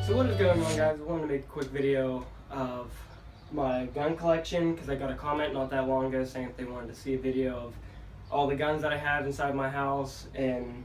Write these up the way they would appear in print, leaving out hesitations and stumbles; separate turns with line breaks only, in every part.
So what is going on, guys? I wanted to make a quick video of my gun collection because I got a comment not that long ago saying if they wanted to see a video of all the guns that I have inside my house and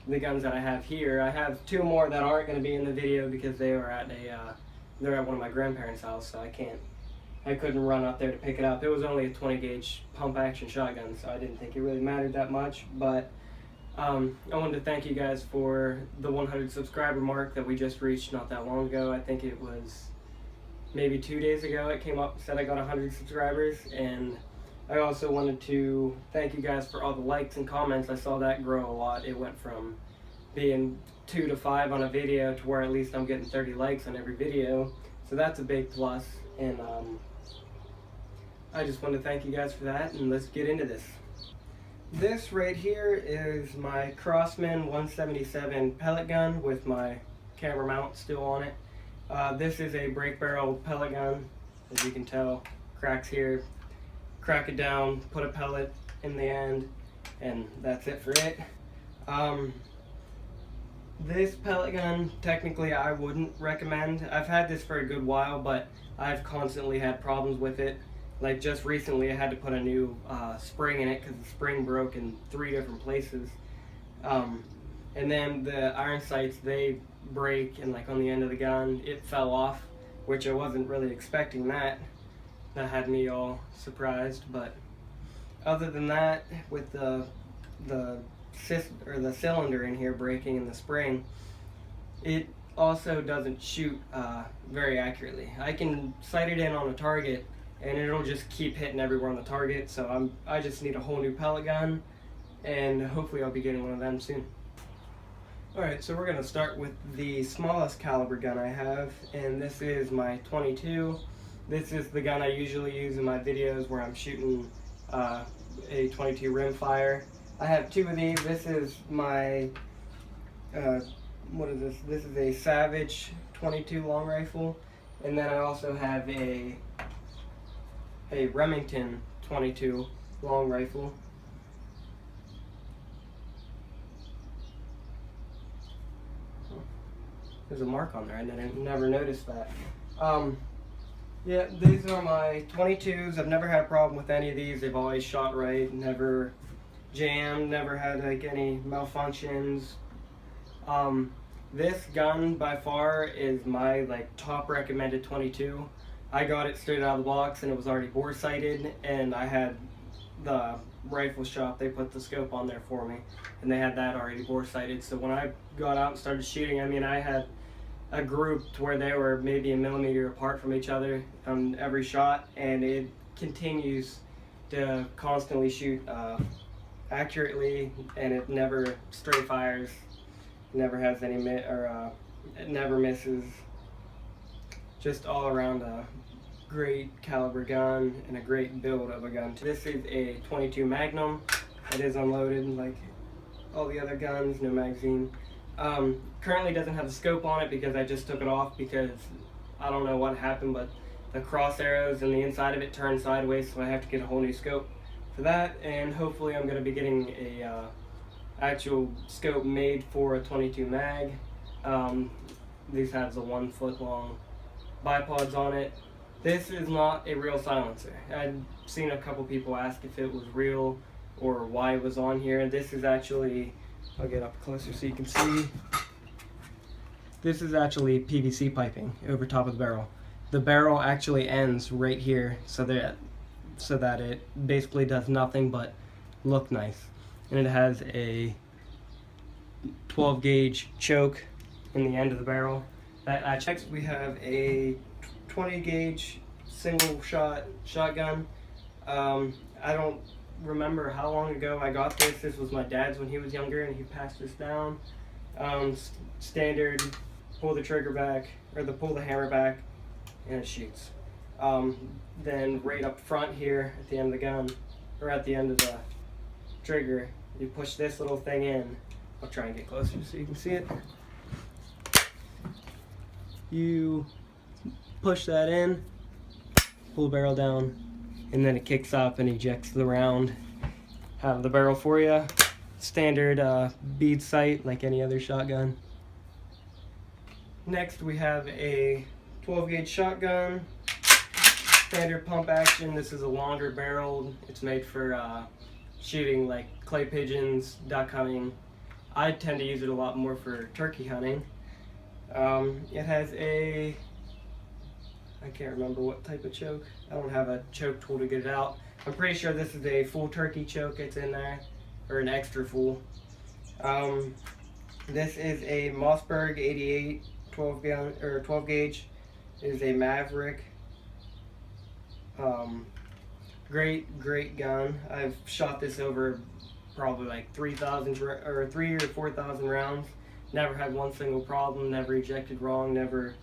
the guns that I have here. I have two more that aren't going to be in the video because they are at they're at one of my grandparents' house, so I couldn't run up there to pick it up. It was only a 20 gauge pump action shotgun, so I didn't think it really mattered that much, but I wanted to thank you guys for the 100 subscriber mark that we just reached not that long ago. I think it was maybe 2 days ago it came up and said I got 100 subscribers, and I also wanted to thank you guys for all the likes and comments. I saw that grow a lot. It went from being 2 to 5 on a video to where at least I'm getting 30 likes on every video, so that's a big plus, and I just want to thank you guys for that, and let's get into this. This right here is my Crosman 177 pellet gun with my camera mount still on it. This is a break barrel pellet gun. As you can tell, cracks here. Crack it down, put a pellet in the end, and that's it for it. This pellet gun, technically I wouldn't recommend. I've had this for a good while, but I've constantly had problems with it. Like just recently I had to put a new spring in it because the spring broke in 3 different places. And then the iron sights, they break, and like on the end of the gun it fell off, which I wasn't really expecting that. That had me all surprised, but other than that, with the cylinder in here breaking in the spring, it also doesn't shoot very accurately. I can sight it in on a target and it'll just keep hitting everywhere on the target, so I just need a whole new pellet gun, and hopefully I'll be getting one of them soon. Alright, so we're going to start with the smallest caliber gun I have, and this is my 22. This is the gun I usually use in my videos where I'm shooting a 22 rimfire. I have 2 of these. This is my, what is this? This is a Savage 22 long rifle, and then I also have a Remington 22 long rifle. There's a mark on there, I never noticed that. Yeah, these are my 22s. I've never had a problem with any of these. They've always shot right, never jammed, never had like any malfunctions. This gun by far is my like top recommended 22. I got it straight out of the box and it was already bore sighted, and I had the rifle shop, they put the scope on there for me and they had that already bore sighted. So when I got out and started shooting, I mean, I had a group to where they were maybe a millimeter apart from each other on every shot, and it continues to constantly shoot accurately, and it never stray fires, never has any it never misses. Just all around a great caliber gun and a great build of a gun. This is a 22 Magnum. It is unloaded like all the other guns, no magazine. Currently doesn't have a scope on it because I just took it off because I don't know what happened, but the cross arrows and the inside of it turned sideways, so I have to get a whole new scope for that, and hopefully I'm going to be getting a actual scope made for a 22 mag. These has a 1 foot long bipods on it. This is not a real silencer. I've seen a couple people ask if it was real or why it was on here. This is actually, I'll get up closer so you can see. This is actually PVC piping over top of the barrel. The barrel actually ends right here so that it basically does nothing but look nice. And it has a 12 gauge choke in the end of the barrel. Next we have a 20 gauge single shot shotgun. I don't remember how long ago I got this. This was my dad's when he was younger and he passed this down. Standard, pull the trigger back, or pull the hammer back, and it shoots. Then right up front here at the end of the gun, or at the end of the trigger, you push this little thing in. I'll try and get closer so you can see it. You push that in, pull the barrel down, and then it kicks up and ejects the round out of the barrel for you. Standard bead sight like any other shotgun. Next we have a 12 gauge shotgun, standard pump action. This is a longer barreled. It's made for shooting like clay pigeons, duck hunting. I tend to use it a lot more for turkey hunting. It has a, I can't remember what type of choke. I don't have a choke tool to get it out. I'm pretty sure this is a full turkey choke. It's in there, or an extra full. This is a Mossberg 88 12 gauge. It is a Maverick. Great gun. I've shot this over probably like 3,000 or 3,000 or 4,000 rounds. Never had one single problem. Never ejected wrong. Never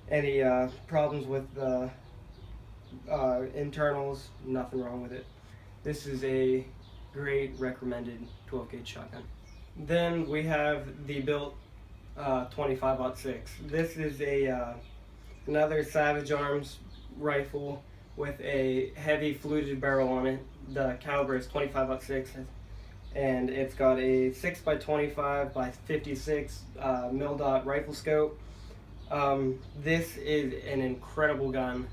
any problems with the internals. Nothing wrong with it. This is a great recommended 12 gauge shotgun. Then we have the Bilt 25-06. This is a another Savage Arms rifle with a heavy fluted barrel on it. The caliber is 25-06, and it's got a 6x25 by 56 mil dot rifle scope. This is an incredible gun.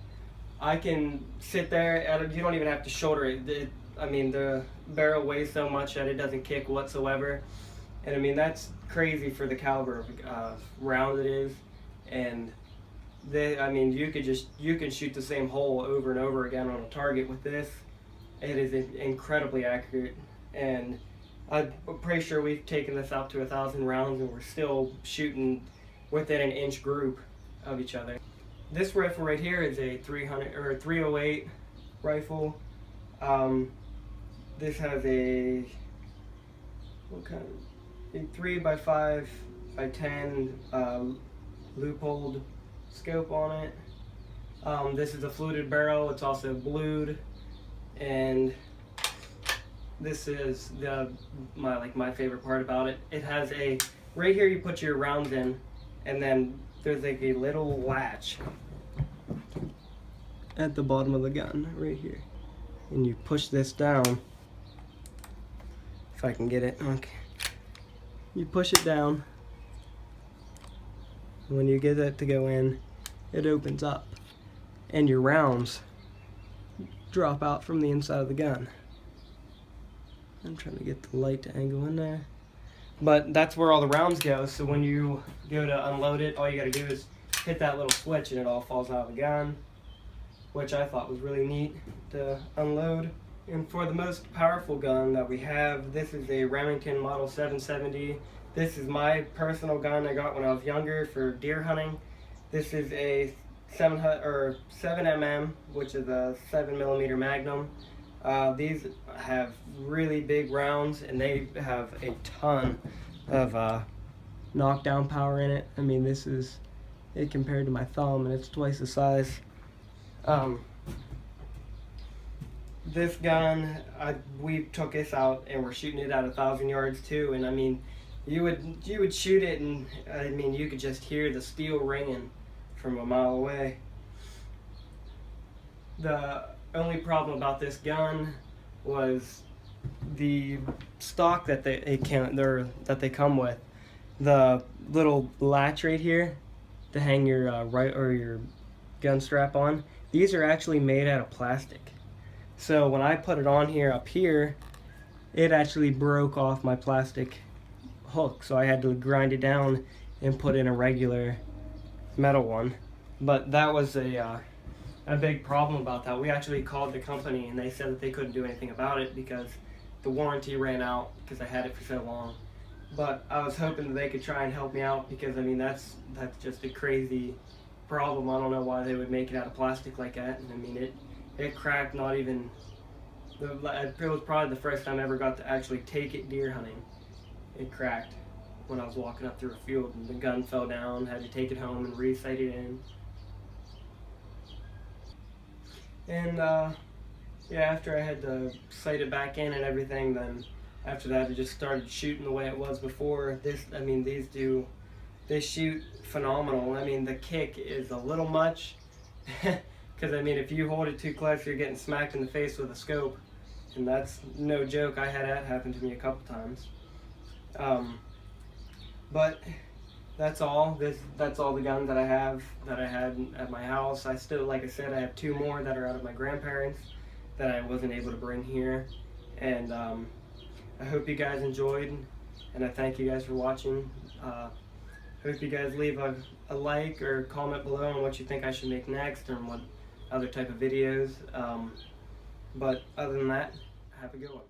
I can sit there, you don't even have to shoulder it. I mean, the barrel weighs so much that it doesn't kick whatsoever. And I mean, that's crazy for the caliber of round it is. And I mean, you can shoot the same hole over and over again on a target with this. It is incredibly accurate. And I'm pretty sure we've taken this out to 1,000 rounds and we're still shooting within an inch group of each other. This rifle right here is a 308 rifle. This has a, what kind of, a 3x5 by 10 loopholed scope on it. This is a fluted barrel. It's also blued, and this is my favorite part about it. It has a, right here you put your rounds in, and then there's like a little latch at the bottom of the gun right here, and you push this down. If I can get it, okay. You push it down. When you get it to go in, it opens up, and your rounds drop out from the inside of the gun. I'm trying to get the light to angle in there. But that's where all the rounds go, so when you go to unload it, all you gotta do is hit that little switch and it all falls out of the gun, which I thought was really neat to unload. And for the most powerful gun that we have, this is a Remington Model 770. This is my personal gun I got when I was younger for deer hunting. This is a 7mm, which is a 7mm Magnum. These have really big rounds, and they have a ton of knockdown power in it. I mean, this is it compared to my thumb, and it's twice the size. This gun, we took this out and we're shooting it at 1,000 yards too, and I mean, you would shoot it, and I mean, you could just hear the steel ringing from a mile away. The only problem about this gun was the stock that they come with. The little latch right here to hang your your gun strap on. These are actually made out of plastic. So when I put it on here up here, it actually broke off my plastic hook. So I had to grind it down and put in a regular metal one. But that was a big problem about that. We actually called the company and they said that they couldn't do anything about it because the warranty ran out because I had it for so long. But I was hoping that they could try and help me out because I mean that's just a crazy problem. I don't know why they would make it out of plastic like that. And I mean it cracked. Not even it was probably the first time I ever got to actually take it deer hunting. It cracked when I was walking up through a field and the gun fell down. Had to take it home and re-sight it in. And yeah, after I had to sight it back in and everything, then after that I just started shooting the way it was before. I mean, they shoot phenomenal. I mean, the kick is a little much, because I mean, if you hold it too close, you're getting smacked in the face with a scope, and that's no joke. I had that happen to me a couple times. But that's all. That's all the guns that I have that I had at my house. I still, like I said, I have 2 more that are out of my grandparents that I wasn't able to bring here. And I hope you guys enjoyed, and I thank you guys for watching. Hope you guys leave a like or comment below on what you think I should make next and what other type of videos. But other than that, have a good one.